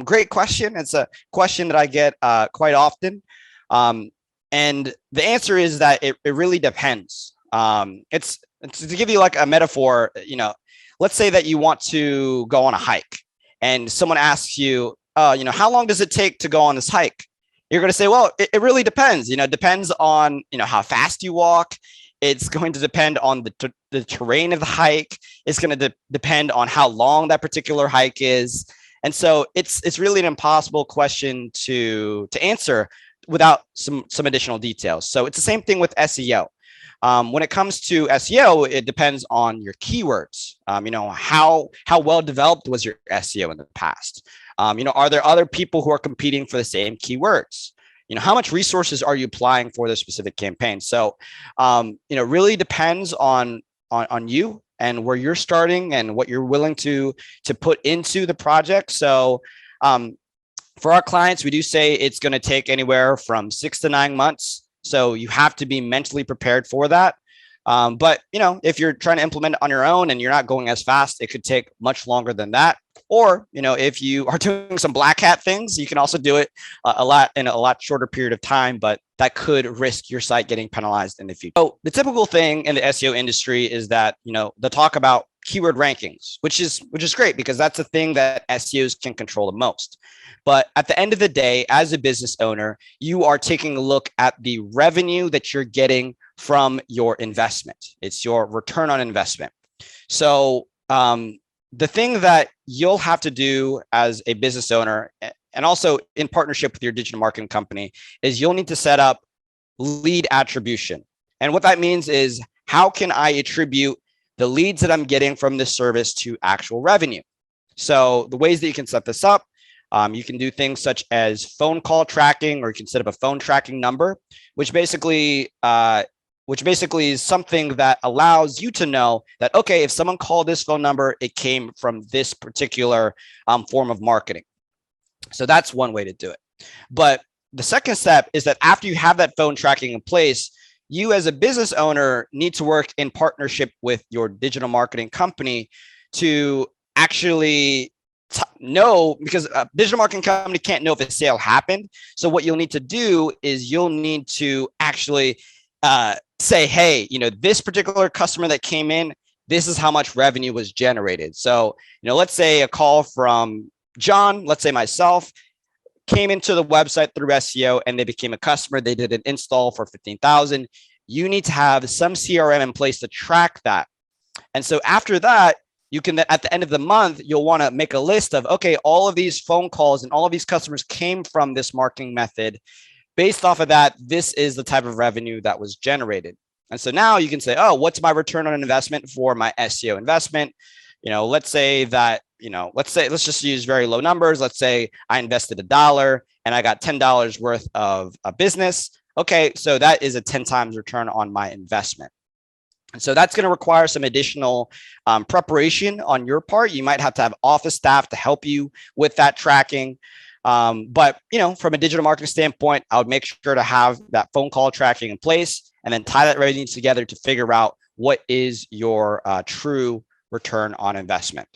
Great question. It's a question that I get quite often. And the answer is that it really depends. It's to give you like a metaphor, let's say that you want to go on a hike and someone asks you, how long does it take to go on this hike? You're going to say, well, it really depends. It depends on, how fast you walk. It's going to depend on the terrain of the hike. It's going to depend on how long that particular hike is. And so it's really an impossible question to answer without some additional details. So it's the same thing with SEO. When it comes to SEO, it depends on your keywords. How well developed was your SEO in the past? Are there other people who are competing for the same keywords? How much resources are you applying for the specific campaign? So, really depends on you and where you're starting and what you're willing to put into the project. So, for our clients, we do say it's going to take anywhere from 6 to 9 months. So you have to be mentally prepared for that. But, if you're trying to implement it on your own and you're not going as fast, it could take much longer than that. Or, if you are doing some black hat things, you can also do it a lot shorter period of time, but that could risk your site getting penalized in the future. So the typical thing in the SEO industry is that, the talk about keyword rankings, which is great because that's the thing that SEOs can control the most. But at the end of the day, as a business owner, you are taking a look at the revenue that you're getting from your investment. It's your return on investment. So the thing that you'll have to do as a business owner, and also in partnership with your digital marketing company, is you'll need to set up lead attribution. And what that means is, how can I attribute the leads that I'm getting from this service to actual revenue? So the ways that you can set this up, you can do things such as phone call tracking, or you can set up a phone tracking number, which basically is something that allows you to know that, okay, if someone called this phone number, it came from this particular form of marketing. So that's one way to do it. But the second step is that after you have that phone tracking in place, you as a business owner need to work in partnership with your digital marketing company to actually know, because a digital marketing company can't know if a sale happened. So what you'll need to do is you'll need to actually say, hey, this particular customer that came in, this is how much revenue was generated. So, let's say a call from John, let's say myself, came into the website through SEO and they became a customer. They did an install for $15,000. You need to have some CRM in place to track that. And so after that, you can, at the end of the month, you'll want to make a list of, okay, all of these phone calls and all of these customers came from this marketing method. Based off of that, this is the type of revenue that was generated. And so now you can say, oh, what's my return on investment for my SEO investment? Let's say that, let's just use very low numbers. Let's say I invested $1 and I got $10 worth of a business. Okay, so that is a 10 times return on my investment. And so that's going to require some additional preparation on your part. You might have to have office staff to help you with that tracking. But, from a digital marketing standpoint, I would make sure to have that phone call tracking in place and then tie that revenue together to figure out what is your true return on investment.